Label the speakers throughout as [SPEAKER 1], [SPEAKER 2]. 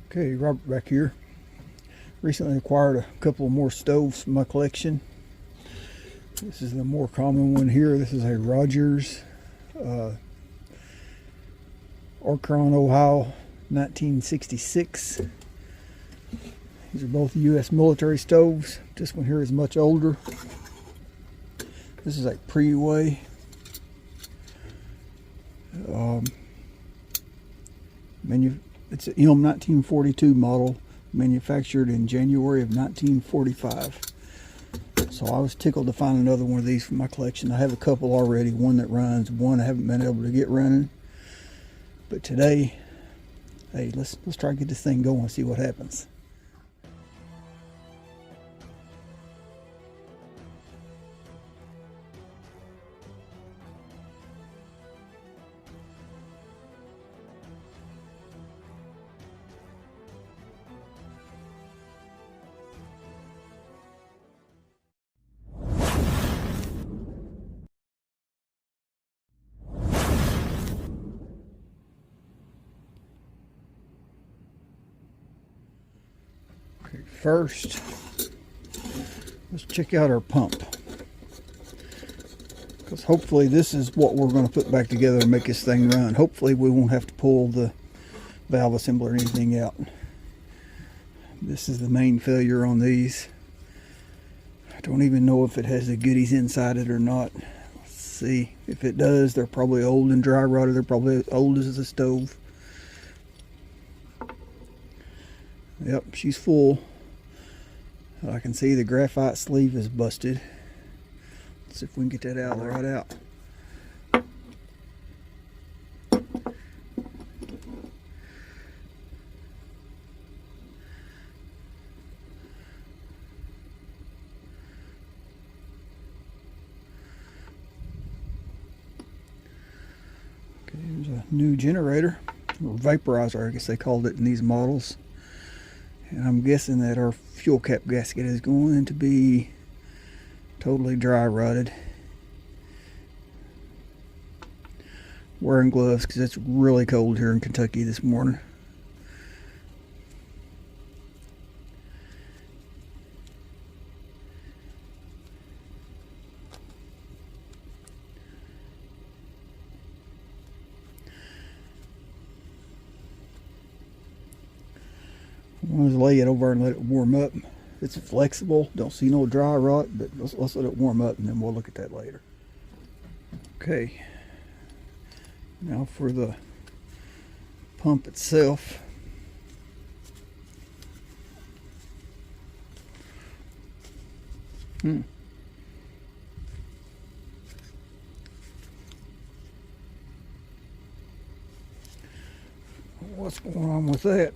[SPEAKER 1] Okay, Robert back here. Recently acquired a couple more stoves from my collection. This is the more common one here. This is a Rogers Orcron, Ohio, 1966. These are both U.S. military stoves. This one here is much older. This is a Preway it's an M1942 model, manufactured in January of 1945. So I was tickled to find another one of these for my collection. I have a couple already, one that runs, one I haven't been able to get running. But today, hey, let's try to get this thing going and see what happens. Okay, first, let's check out our pump, because hopefully this is what we're going to put back together to make this thing run. Hopefully we won't have to pull the valve assembly or anything out. This is the main failure on these. I don't even know if it has the goodies inside it or not. Let's see. If it does, they're probably old and dry rotted. They're probably as old as the stove. Yep, she's full. I can see the graphite sleeve is busted. Let's see if we can get that out right out. Okay, here's a new generator, or vaporizer, I guess they called it in these models. And I'm guessing that our fuel cap gasket is going to be totally dry rotted. Wearing gloves because it's really cold here in Kentucky this morning. I want to lay it over and let it warm up. It's flexible, don't see no dry rot, but let's let it warm up and then we'll look at that later. Okay, now for the pump itself. What's going on with that?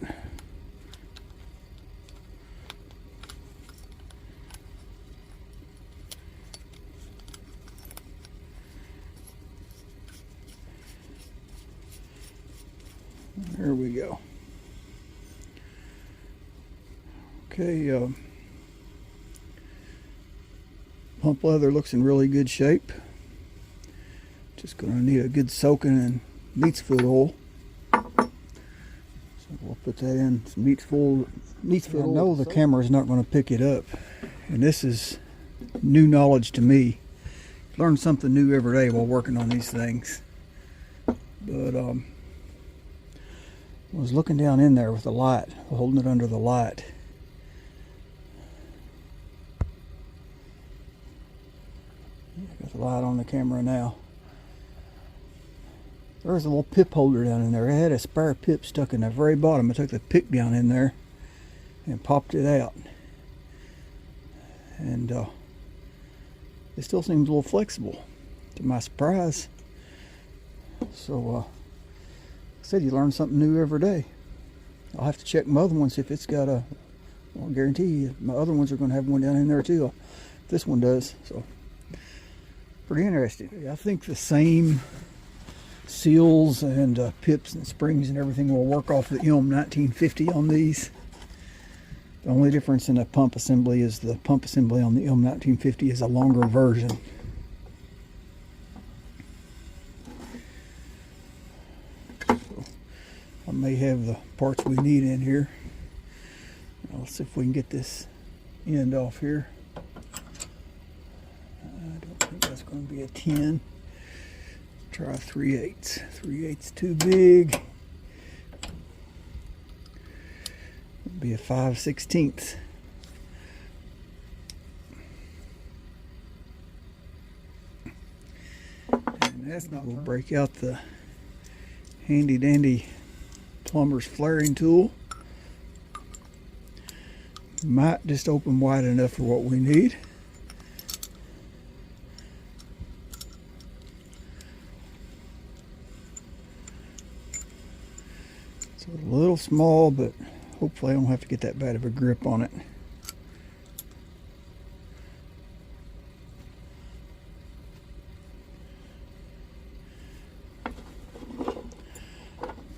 [SPEAKER 1] There we go. Okay, pump leather looks in really good shape. Just going to need a good soaking in neat's foot oil. So we'll put that in some neat's foot oil. I know the camera is not going to pick it up, and this is new knowledge to me. Learn something new every day while working on these things. But I was looking down in there with the light, holding it under the light. Got the light on the camera now. There's a little pip holder down in there. It had a spare pip stuck in the very bottom. I took the pick down in there and popped it out. And it still seems a little flexible, to my surprise. So, I said you learn something new every day. I'll have to check my other ones if it's got a, well, I guarantee you my other ones are going to have one down in there too. This one does, so pretty interesting. I think the same seals and pips and springs and everything will work off the M1950 on these. The only difference in the pump assembly is the pump assembly on the M1950 is a longer version. I may have the parts we need in here. Now, let's see if we can get this end off here. I don't think that's going to be a 10. Try 3/8. 3/8 too big. It'll be a 5/16. And that's not. We'll break out the handy dandy plumber's flaring tool. Might just open wide enough for what we need. It's a little small, but hopefully I don't have to get that bad of a grip on it.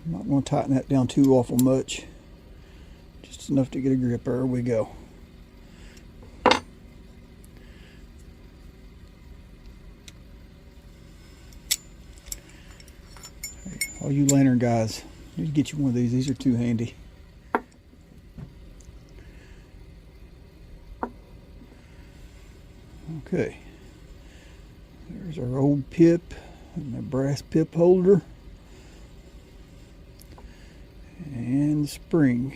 [SPEAKER 1] Not going to tighten that down too awful much. Just enough to get a grip. There we go. Hey, all you lantern guys, need to get you one of these. These are too handy. Okay. There's our old pip and the brass pip holder. And the spring.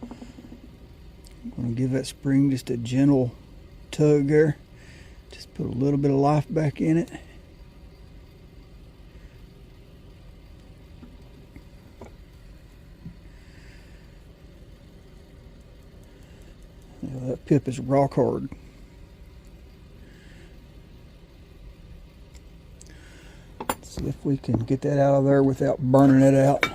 [SPEAKER 1] I'm going to give that spring just a gentle tug there. Just put a little bit of life back in it. Now that pip is rock hard. Let's see if we can get that out of there without burning it out.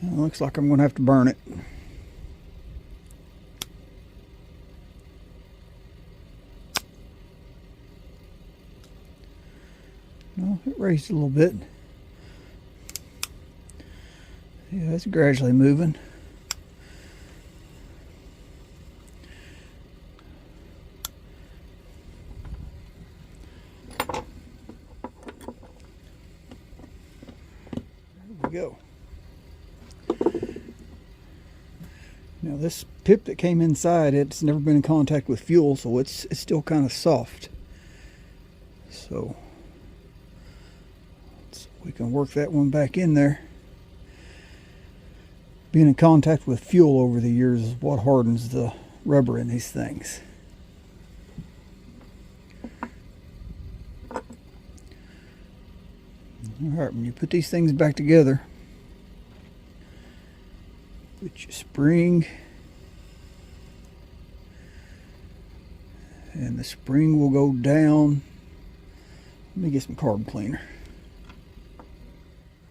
[SPEAKER 1] It looks like I'm going to have to burn it. No, it raised a little bit. Yeah, it's gradually moving. There we go. Now this pip that came inside, it's never been in contact with fuel, so it's still kind of soft. So we can work that one back in there. Being in contact with fuel over the years is what hardens the rubber in these things. Alright, when you put these things back together, put your spring, and the spring will go down. Let me get some carb cleaner.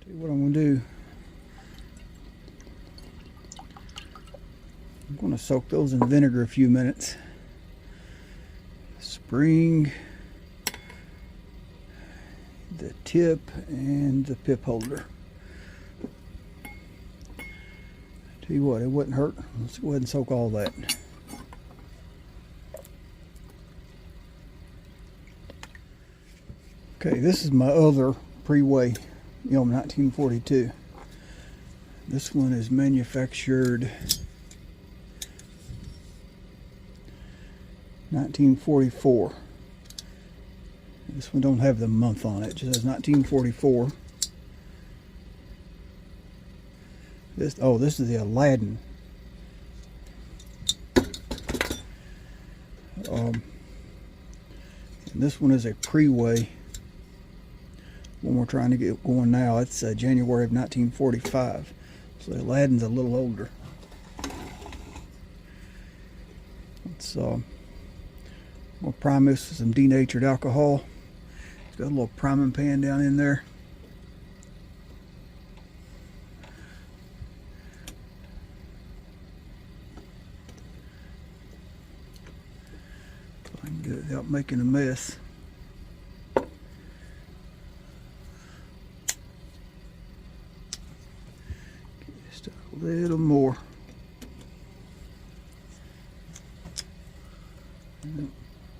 [SPEAKER 1] Tell you what I'm going to do. I'm going to soak those in vinegar a few minutes. Spring, the tip, and the pip holder. Tell you what, it wouldn't hurt. Let's go ahead and soak all that. Okay, this is my other Preway M1942. This one is manufactured 1944. This one don't have the month on it. It just says 1944. This is the Aladdin. And this one is a Preway. One we're trying to get going now. It's January of 1945. So the Aladdin's a little older. Let's we'll prime this with some denatured alcohol. It's got a little priming pan down in there. I can get it without making a mess. A little more.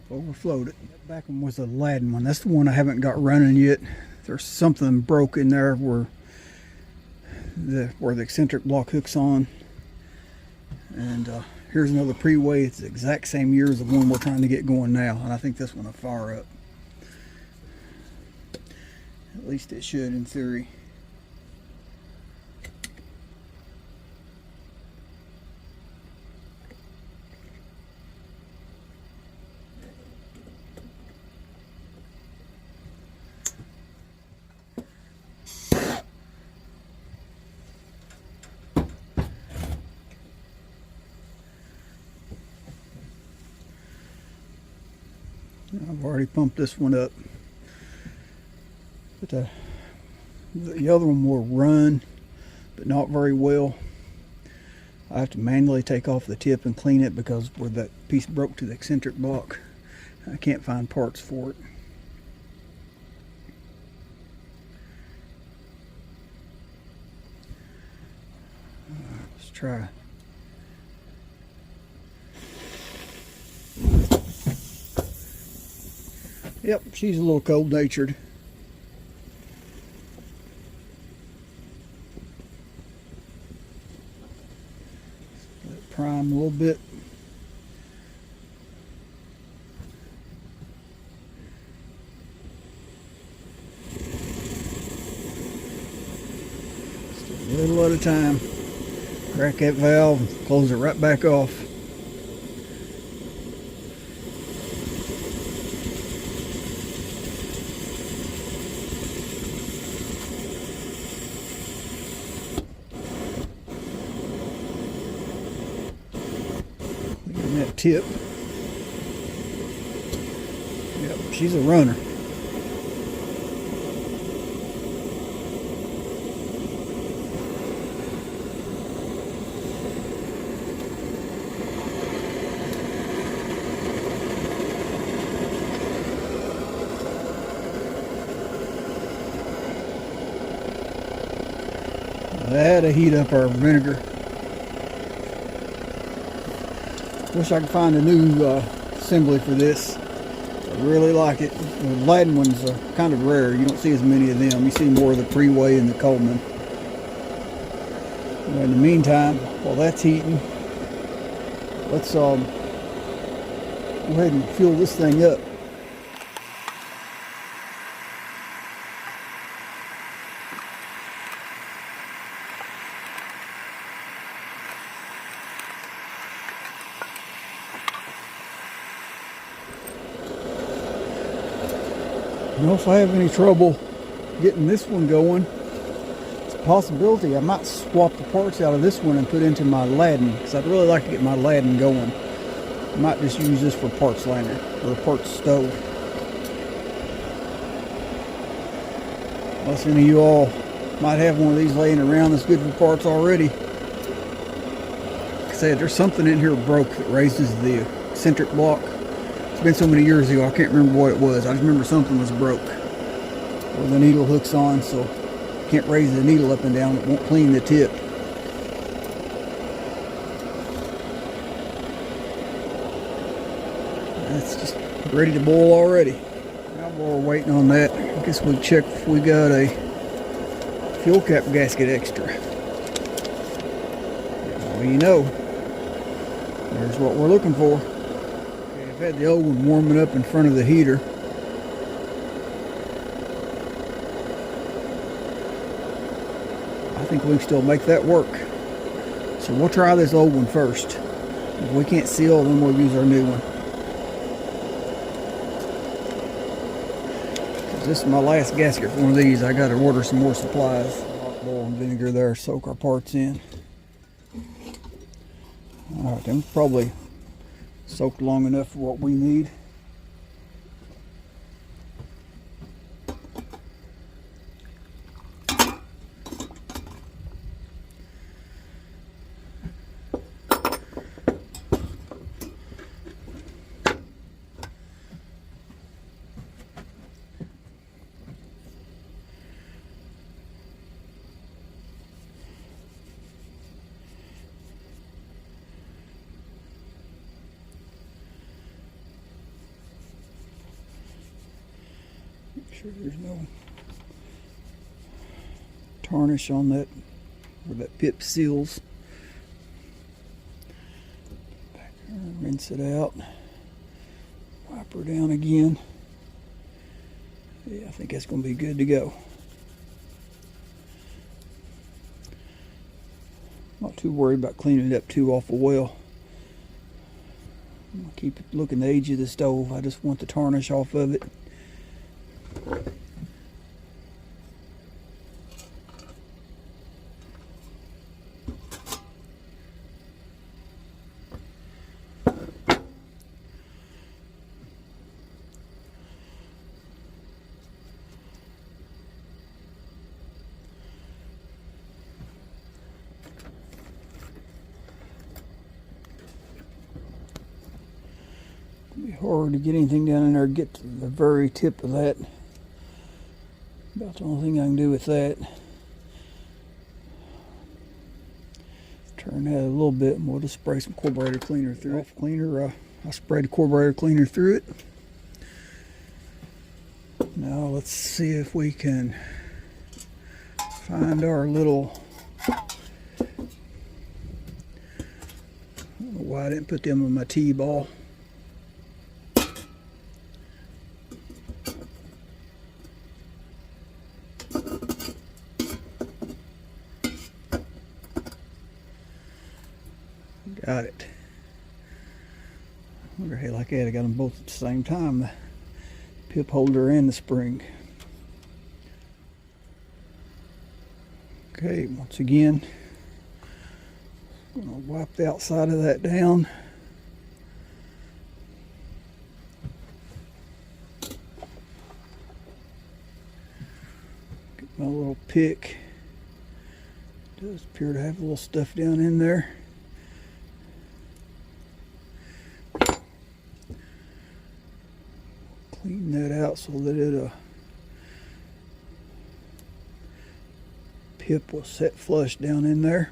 [SPEAKER 1] Overflowed it. That back one was a Aladdin one. That's the one I haven't got running yet. There's something broke in there where the eccentric block hooks on. And here's another Preway. It's the exact same year as the one we're trying to get going now. And I think this one will fire up. At least it should in theory. I've already pumped this one up, but the other one will run, but not very well. I have to manually take off the tip and clean it because where that piece broke to the eccentric block, I can't find parts for it. Let's try. Yep, she's a little cold-natured. Let it prime a little bit. Just a little at a time. Crack that valve and close it right back off. That tip. Yep, she's a runner. That'll heat up our vinegar. Wish I could find a new assembly for this. I really like it. The Aladdin ones are kind of rare. You don't see as many of them. You see more of the Preway and the Coleman. Well, in the meantime, while that's heating, let's go ahead and fuel this thing up. You know, if I have any trouble getting this one going, it's a possibility I might swap the parts out of this one and put into my Aladdin, because I'd really like to get my Aladdin going. I might just use this for parts liner or a parts stove. Unless any of you all might have one of these laying around that's good for parts already. Like I said, there's something in here broke that raises the eccentric block. It's been so many years ago, I can't remember what it was. I just remember something was broke where the needle hooks on, so can't raise the needle up and down. It won't clean the tip. That's just ready to boil already. Now while we're waiting on that, I guess we'll check if we got a fuel cap gasket extra. Well, you know, there's what we're looking for. Okay, I've had the old one warming up in front of the heater. I think we can still make that work. So we'll try this old one first. If we can't seal, then we'll use our new one. This is my last gasket for one of these. I got to order some more supplies. Hot boiling vinegar there, soak our parts in. All right, them probably soaked long enough for what we need. Make sure there's no tarnish on that where that pip seals. Back there, rinse it out. Wipe her down again. Yeah, I think that's going to be good to go. Not too worried about cleaning it up too awful well. I'm going to keep it looking the edge of the stove. I just want the tarnish off of it. It'll be hard to get anything down in there, get to the very tip of that. About the only thing I can do with that. Turn that a little bit and we'll just spray some carburetor cleaner through it. I sprayed the carburetor cleaner through it. Now let's see if we can find our little, I don't know why I didn't put them on my T-ball. Got it. Wonder, hey, like that, I got them both at the same time, the pip holder and the spring. Okay, once again, I'm going to wipe the outside of that down. Get my little pick. It does appear to have a little stuff down in there. Clean that out so that it pip will set flush down in there.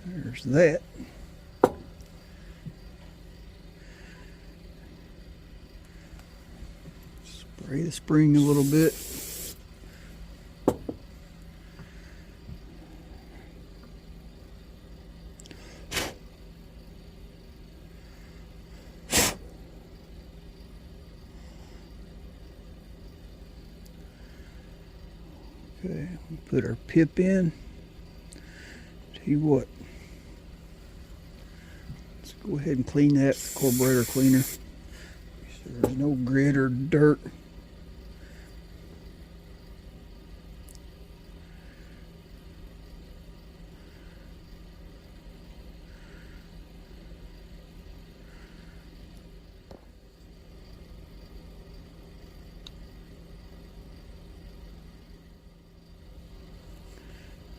[SPEAKER 1] There's that. Spray the spring a little bit. Okay, we'll put our pip in. Tell you what, let's go ahead and clean that carburetor cleaner. So there's no grit or dirt.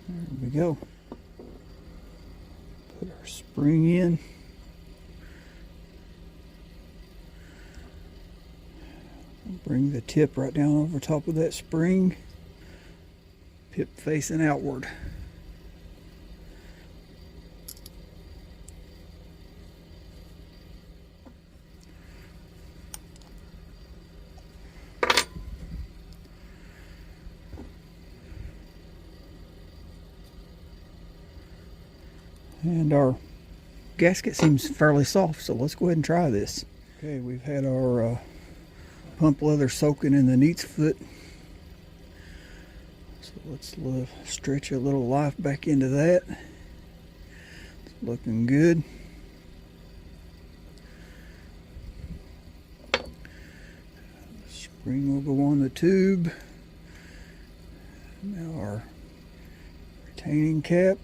[SPEAKER 1] There we go. Put our spring in. Bring the tip right down over top of that spring. Pip facing outward. And our gasket seems fairly soft, so let's go ahead and try this. Okay, we've had our pump leather soaking in the neat's foot. So let's stretch a little life back into that. It's looking good. Spring will go on the tube. Now our retaining cap.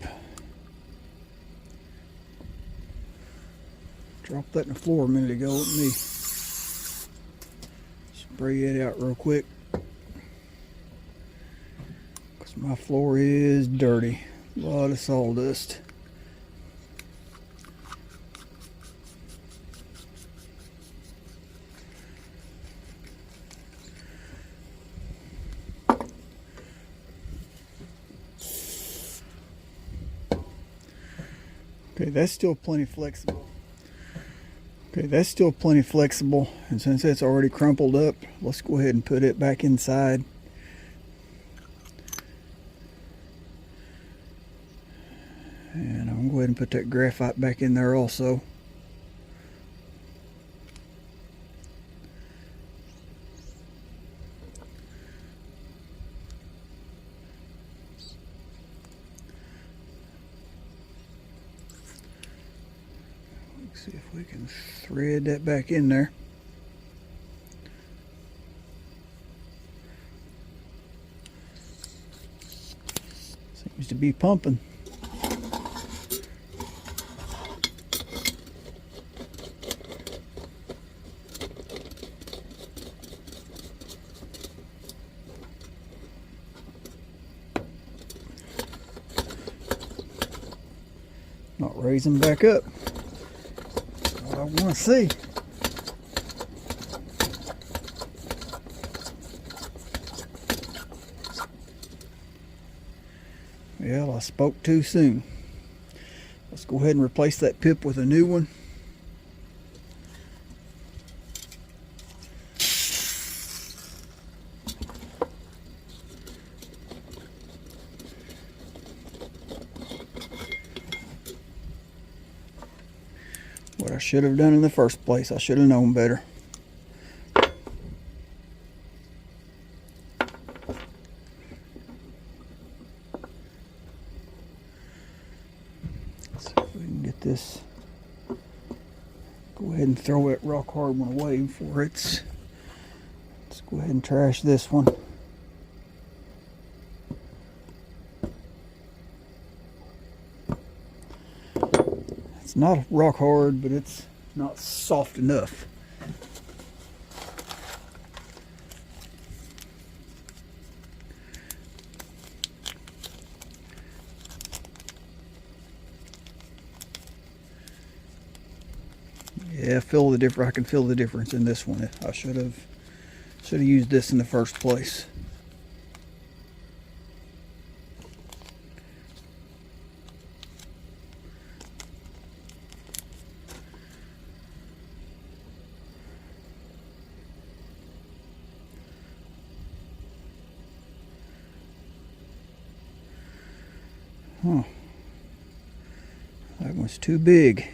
[SPEAKER 1] Dropped that in the floor a minute ago. Let me spray it out real quick, because my floor is dirty. A lot of sawdust. Okay, that's still plenty flexible. Okay, that's still plenty flexible, and since it's already crumpled up, let's go ahead and put it back inside. And I'm going to go ahead and put that graphite back in there also. Let's see if we can thread that back in there. Seems to be pumping. Not raising back up. That's what I want to see. Well, I spoke too soon. Let's go ahead and replace that pip with a new one. What I should have done in the first place, I should have known better. Let's see if we can get this. Go ahead and throw that rock hard one away before it's. Let's go ahead and trash this one. It's not rock hard, but it's not soft enough. Yeah, I can feel the difference in this one. I should have used this in the first place. Huh. That one's too big.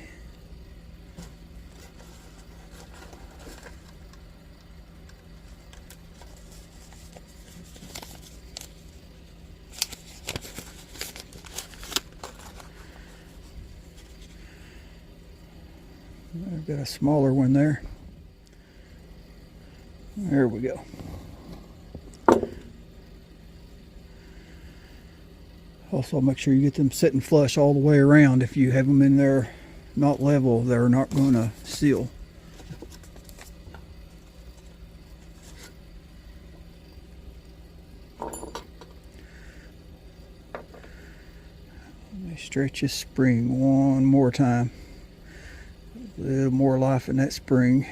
[SPEAKER 1] I've got a smaller one there. There we go. Also, make sure you get them sitting flush all the way around. If you have them in there not level, they're not going to seal. Let me stretch this spring one more time. A little more life in that spring.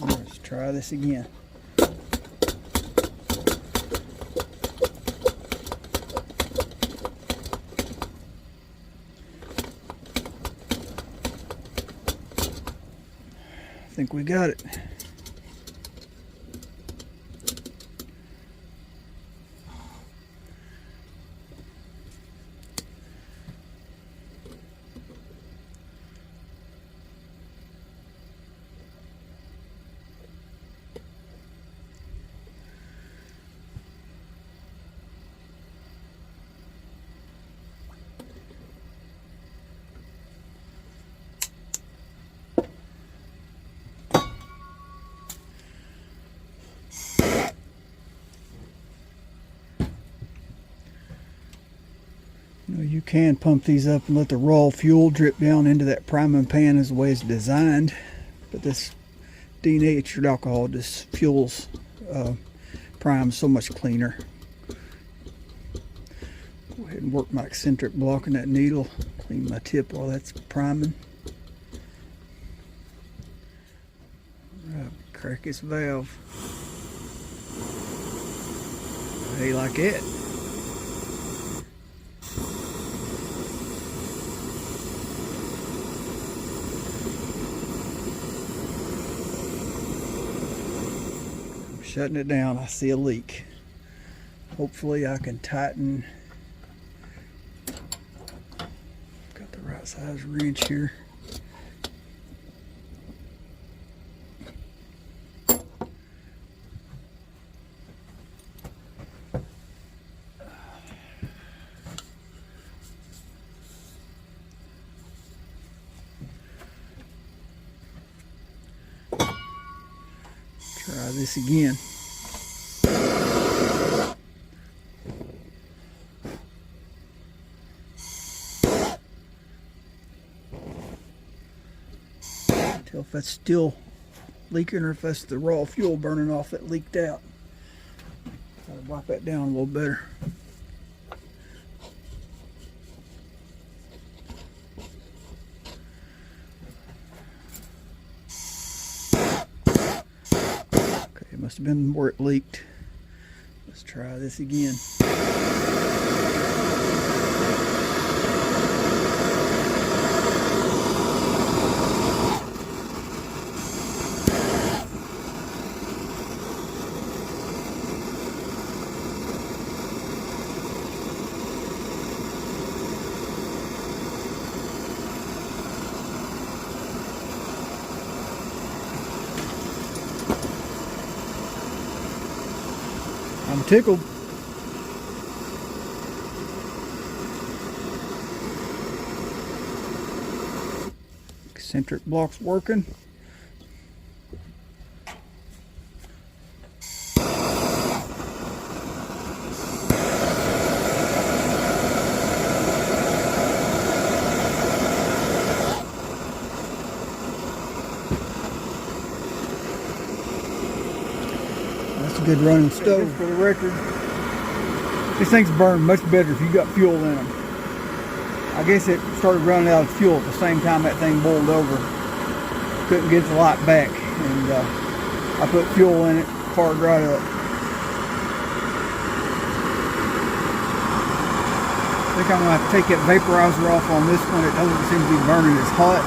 [SPEAKER 1] Let's try this again. I think we got it. You can pump these up and let the raw fuel drip down into that priming pan as the way it's designed, but this denatured alcohol just fuels prime so much cleaner. Go ahead and work my eccentric block in that needle, clean my tip while that's priming. Crack this valve. How you like it? I'm shutting it down. I see a leak. Hopefully I can tighten. Got the right size wrench here. Try this again. Tell if that's still leaking or if that's the raw fuel burning off that leaked out. Gotta wipe that down a little better. Must have been where it leaked. Let's try this again. I'm tickled. Eccentric block's working. That's a good running stove. For the record, these things burn much better if you got fuel in them. I guess it started running out of fuel at the same time that thing boiled over. Couldn't get the light back, and I put fuel in it, fired right up. I think I'm going to have to take that vaporizer off on this one. It doesn't seem to be burning as hot.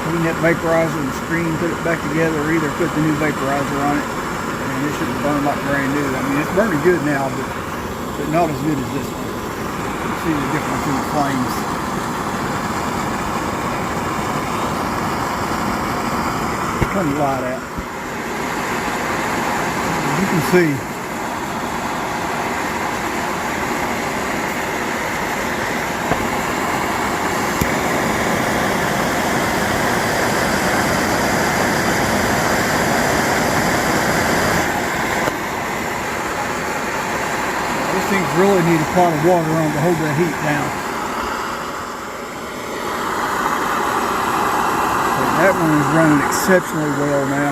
[SPEAKER 1] Clean that vaporizer and screen, put it back together, or either put the new vaporizer on it, and it should burn like brand new. I mean, it's burning good now, but not as good as this one. You can see the difference in the flames. Turn the light out. As you can see, things really need a pot of water on to hold that heat down. But that one is running exceptionally well now.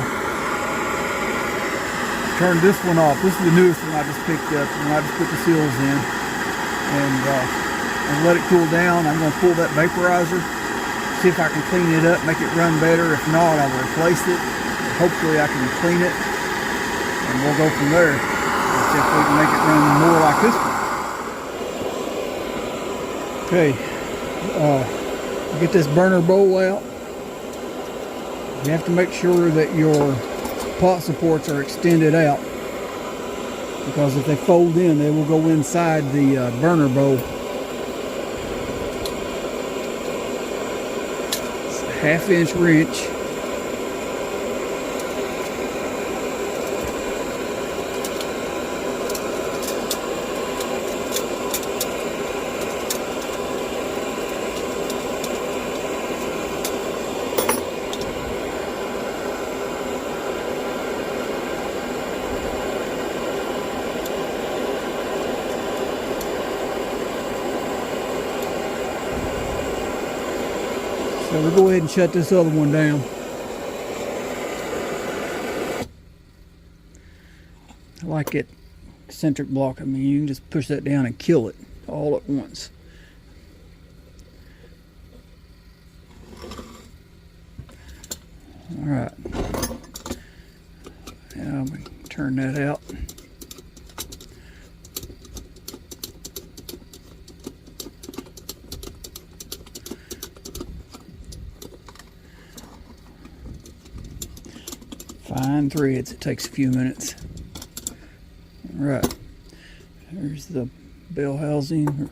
[SPEAKER 1] Turn this one off. This is the newest one I just picked up, and I just put the seals in and let it cool down. I'm going to pull that vaporizer, see if I can clean it up, make it run better. If not, I'll replace it. Hopefully I can clean it, and we'll go from there. See if we can make it run more like this one. Okay, get this burner bowl out. You have to make sure that your pot supports are extended out, because if they fold in, they will go inside the burner bowl. It's a 1/2 inch wrench. So we'll go ahead and shut this other one down. I like it eccentric block. I mean, you can just push that down and kill it all at once. All right. Now we turn that out. Fine threads. It takes a few minutes. All right. There's the bell housing.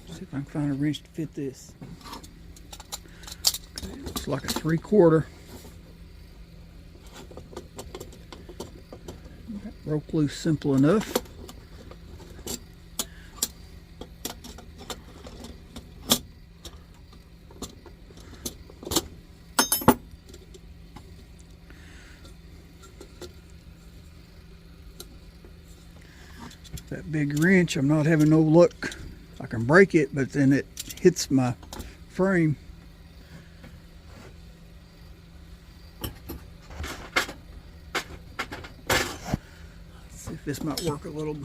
[SPEAKER 1] See if I can find a wrench to fit this. Okay, it looks like a 3/4. Rope loose simple enough. That big wrench, I'm not having no luck. I can break it, but then it hits my frame. Let's see if this might work a little.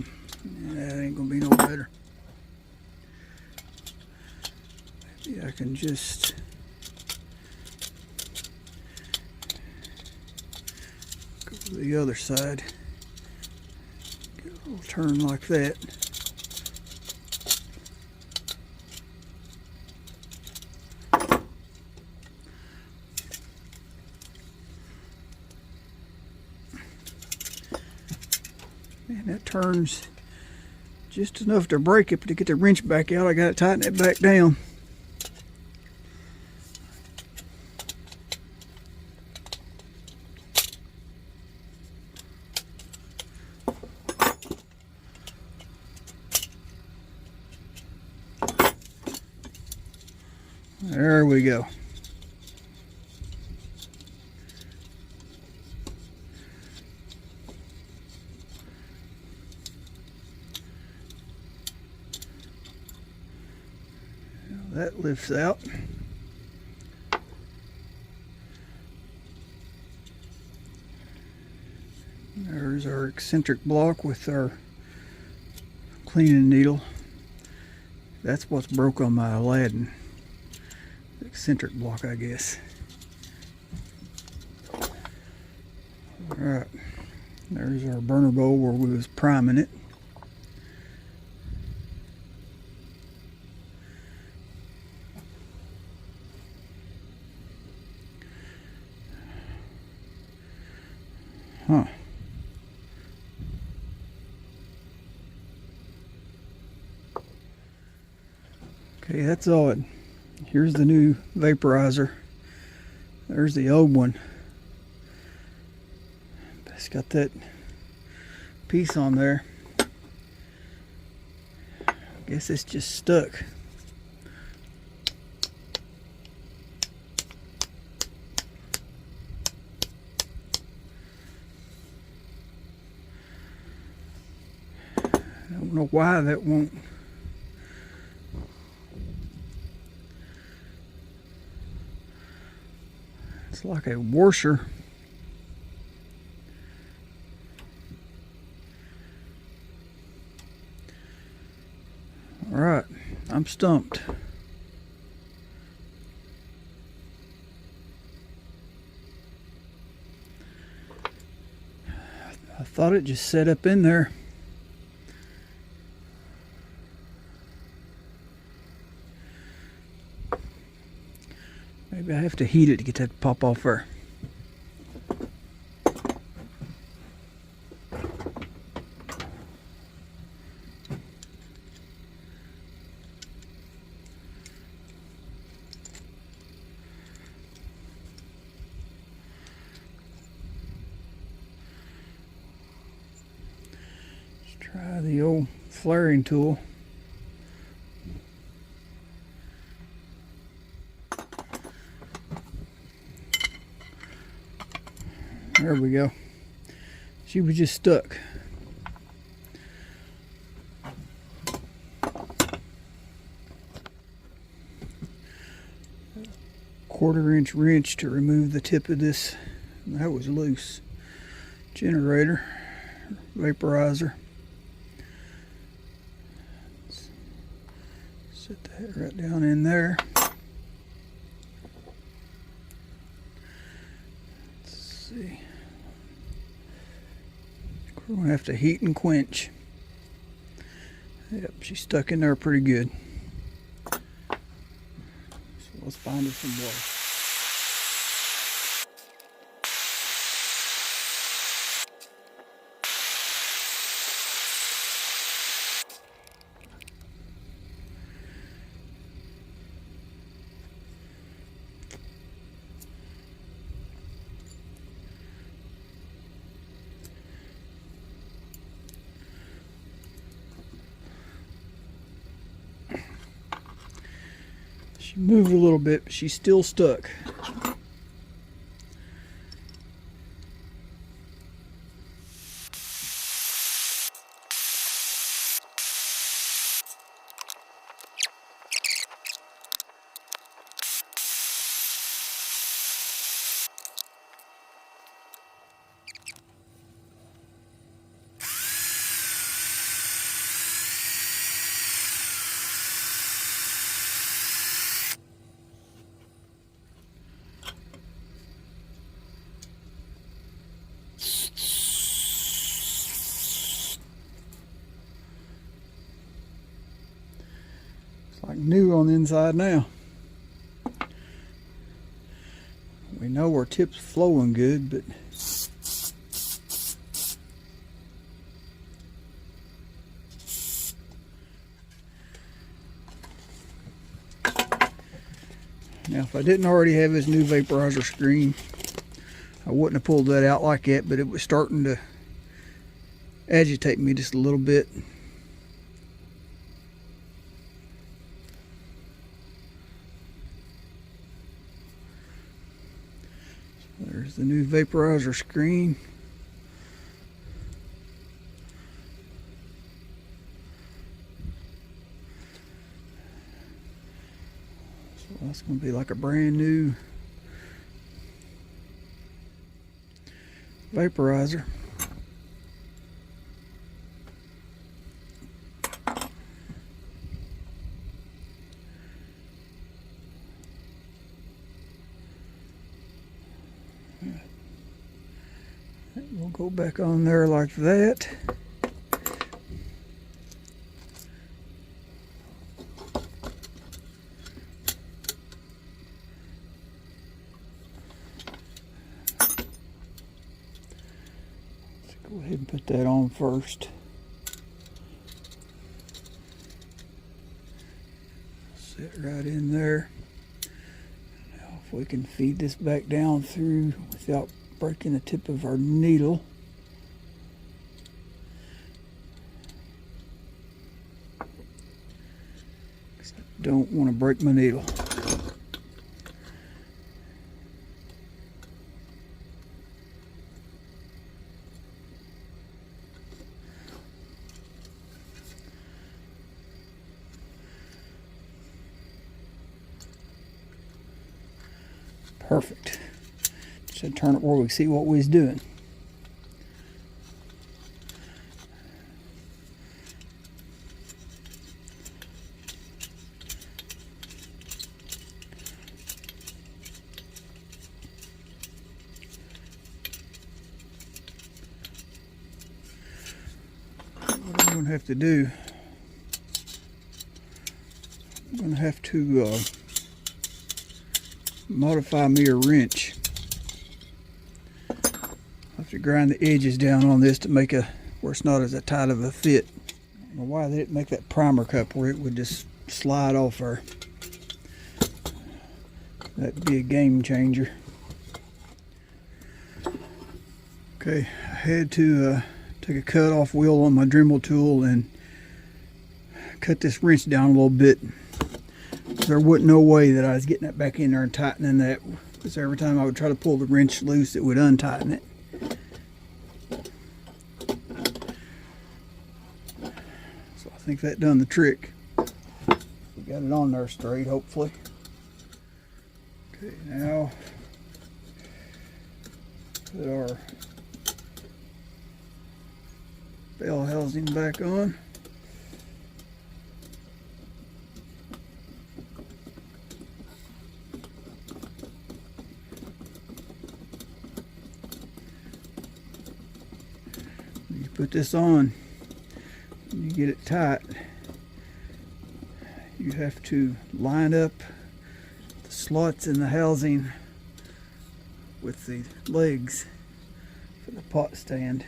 [SPEAKER 1] Yeah, it ain't gonna be no better. Maybe I can just go to the other side. Get a little turn like that. And that turns just enough to break it, but to get the wrench back out, I got to tighten it back down. There we go. That lifts out. There's our eccentric block with our cleaning needle. That's what's broke on my Aladdin. Eccentric block, I guess. Alright. There's our burner bowl where we was priming it. Huh. Okay, that's all it. Here's the new vaporizer. There's the old one. It's got that piece on there. I guess it's just stuck. I don't know why that won't. It's like a washer. All right, I'm stumped. I thought it just set up in there. Maybe I have to heat it to get that to pop off there. Let's try the old flaring tool. There we go. She was just stuck. Quarter-inch wrench to remove the tip of this. That was loose. Generator, vaporizer. Set that right down in there. Let's see. We're gonna have to heat and quench. Yep, she's stuck in there pretty good. So let's find her some water. She moved a little bit, but she's still stuck. Like new on the inside now. We know our tip's flowing good, but now if I didn't already have this new vaporizer screen, I wouldn't have pulled that out like that, but it was starting to agitate me just a little bit. There's the new vaporizer screen. So that's going to be like a brand new vaporizer. We'll go back on there like that. Let's go ahead and put that on first. Sit right in there. Now if we can feed this back down through without breaking the tip of our needle. I don't want to break my needle. Perfect. Should turn it where we can see what we's doing. What I'm going to have to do, I'm going to have to modify me a wrench. I have to grind the edges down on this to make where it's not as tight of a fit. I don't know why they didn't make that primer cup where it would just slide off there. That'd be a game changer. Okay, I had to take a cut off wheel on my Dremel tool and cut this wrench down a little bit. There wasn't no way that I was getting that back in there and tightening that, because every time I would try to pull the wrench loose, it would untighten it. think that done the trick. We got it on there straight, hopefully. Okay, now put our bell housing back on. You put this on, you get it tight, you have to line up the slots in the housing with the legs for the pot stand.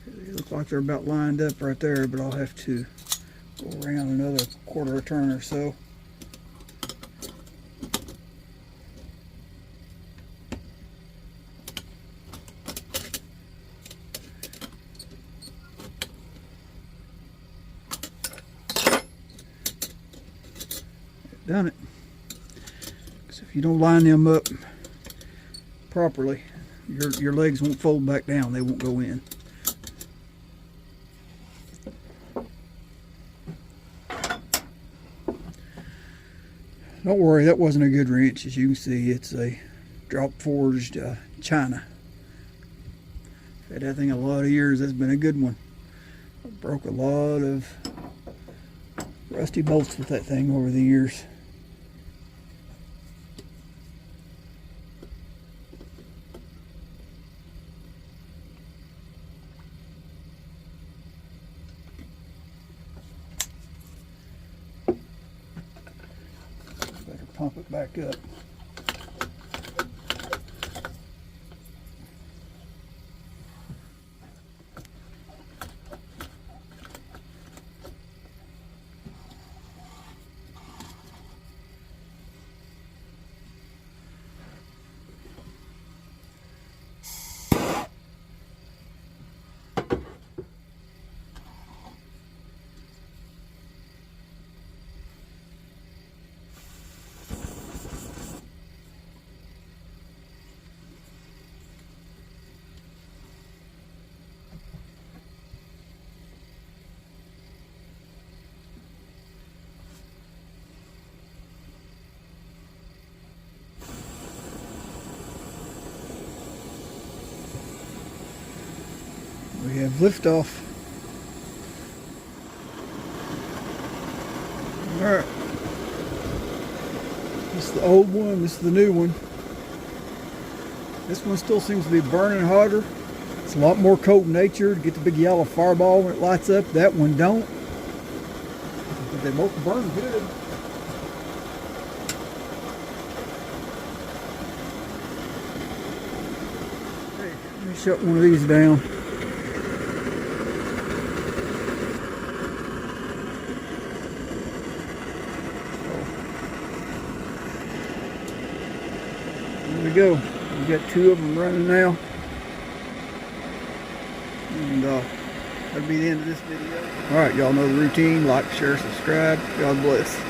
[SPEAKER 1] They look like they're about lined up right there, but I'll have to go around another quarter of a turn or so. Done it. So if you don't line them up properly, your legs won't fold back down. They won't go in. Don't worry, that wasn't a good wrench. As you can see, it's a drop forged China. Had that thing a lot of years. That's been a good one. I broke a lot of rusty bolts with that thing over the years. Better pump it back up. We have liftoff. Alright. This is the old one, this is the new one. This one still seems to be burning hotter. It's a lot more cold natured. Get the big yellow fireball when it lights up. That one don't. But they both burn good. Okay, let me shut one of these down. There we go. We've got two of them running now. And that'll be the end of this video. Alright, y'all know the routine. Like, share, subscribe. God bless.